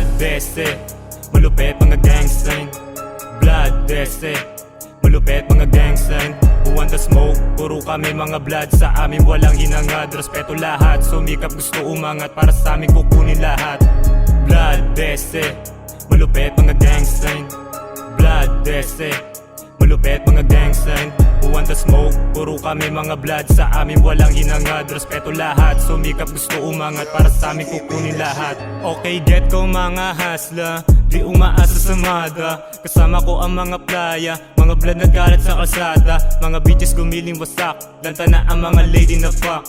Blood Dese, malupit mga gang sign. Blood Dese, malupit mga gang sign. Who want the smoke? Puro kami mga blood. Sa amin walang hinangad, respeto lahat. Sumikap gusto umangat, para sa amin kukunin lahat. Blood Dese, malupit mga gang sign. Blood Dese, malupit mga gang sign. Who want the smoke? Puro kami mga blood. Sa amin walang hinangad, respeto lahat. Sumikap gusto umangat, para sa amin kukunin lahat. Okay, get ko mga hasla, di umaasa sa mada. Kasama ko ang mga playa, mga blood nagkalat sa kalsada. Mga bitches gumiling wasak, lanta na ang mga lady na fuck.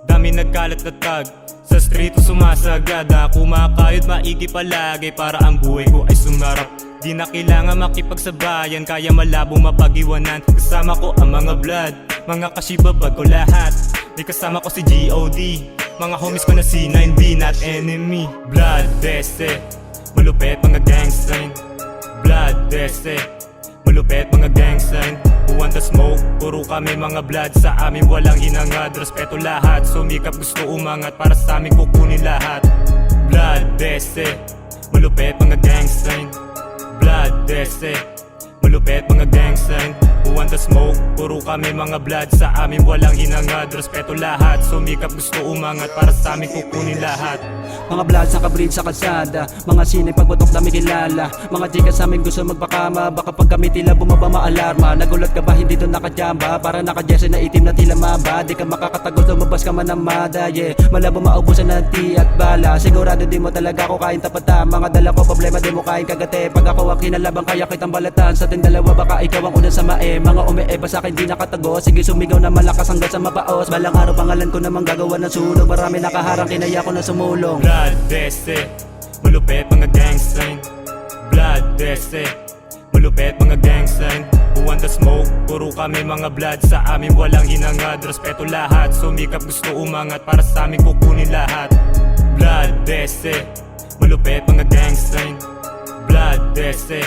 Dami nagkalat na tag, sa street sumasagada. Kumakayod maigi palagi, para ang buhay ko ay sumarap. Di na kailangan makipagsabayan, kaya malabo mapag-iwanan. Kasama ko ang mga blood, mga kasibabag ko lahat. Di kasama ko si G.O.D, mga homies ko na si 9B, not enemy. Blood Dese, malupit mga gang sign. Blood Dese, malupit mga gang sign. Who want the smoke? Puro kami mga blood. Sa amin walang hinangad, respeto lahat. Sumikap gusto umangat, para sa amin kukunin lahat. Blood Dese, malupit mga gang sign. Blood Dese, malupit mga gang sign. Who want the smoke? Puro kami mga blood. Sa amin walang hinangad, respeto lahat. Sumikap gusto umangat, para sa amin kukunin lahat. Mga blood sa kabrid sa kalsada, mga sine pagputok dami kilala. Mga chika sa amin gusto magpakama, baka pag kami tila bumaba maalarma. Nagulat ka ba hindi doon nakajamba? Para naka-jersey na itim na tila maba. Di ka makakatagos, lumabas ka man ng mada. Yeah, malabo maubusan ng ti at bala. Sigurado di mo talaga ako kain tapata. Mga dala ko problema di mo kain kagate. Pag ako ang kinalabang kaya kitang balatan. Sa ating dalawa baka ikaw ang unang sa mae. Mga umeeba sa akin di nakatago. Sige sumigaw na malakas hanggang sa mabaos. Balang araw pangalan ko namang gagawa ng sunog. Marami nakaharang kinaya ko na sumulong. Blood Dese, malupit mga gang sign. Blood Dese, malupit mga gang sign. Who want the smoke? Puro kami mga blood. Sa amin walang hinangad, respeto lahat. Sumikap gusto umangat, para sa amin kukunin lahat. Blood Dese, malupit mga gang sign. Blood Dese,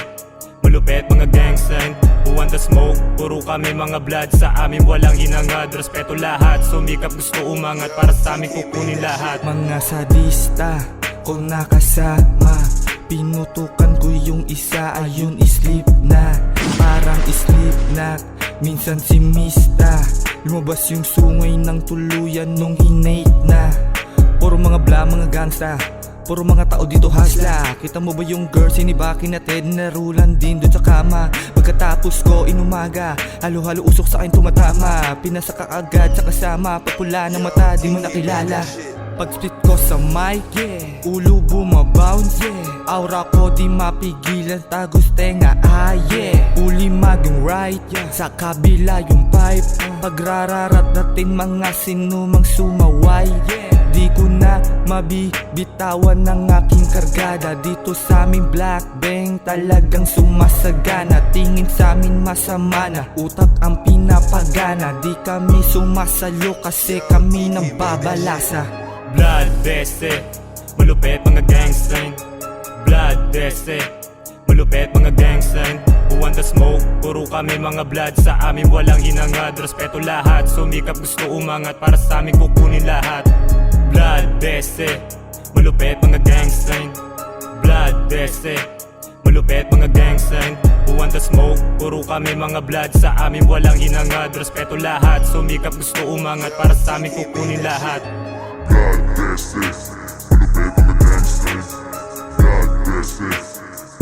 malupit mga gang sign. Who want the smoke? Puro kami mga blood. Sa amin walang hinangad, respeto lahat. Sumikap gusto umangat, para sa amin kukunin lahat. Mga sadista ko nakasama, pinutukan ko yung isa, ayun sleep na. Parang sleep na, minsan si Mista. Lumabas yung sungay ng tuluyan nung hinate na. Puro mga bla, mga gangsta, puro mga tao dito hasla. Kita mo ba yung girl, sinibakin na Ted, narulan din doon sa kama. Pagkatapos ko inumaga, halo-halo usok sa akin tumatama. Pinasa ka agad sa kasama, papula ng mata, di mo nakilala. Pag-split ko sa mic, yeah, ulo bumabounce, yeah. Aura ko di mapigilan, tagos tenga, yeah. Uli maging right, yeah. Sa kabila yung pipe, pagrararat natin mga sinumang sumaway, yeah. Di ko na mabibitawan ng aking kargada. Dito sa aming Black Bang talagang sumasagana. Tingin sa amin masama na, utak ang pinapagana. Di kami sumasalo kasi kami nang babalasa. Blood Dese, malupit mga gang sign. Blood Dese, malupit mga gang sign. Who want the smoke? Puro kami mga blood. Sa amin walang hinangad, respeto lahat. Sumikap gusto umangat, para sa amin kukunin lahat. Blood Dese, malupit mga gang sign. Blood Dese, malupit mga gang sign. Who want the smoke? Puro kami mga blood. Sa amin walang hinangad, respeto lahat. Sumikap gusto umangat, para sa amin kukunin lahat. Blood Dese, malupit mga gang sign. Blood Dese,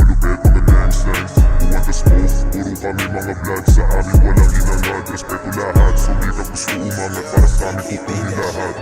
malupit mga gang sign. Who want the smoke? Puro kami mga blood. Sa amin walang hinangad, respeto lahat. Sumikap gusto umangat, para sa amin kukunin lahat.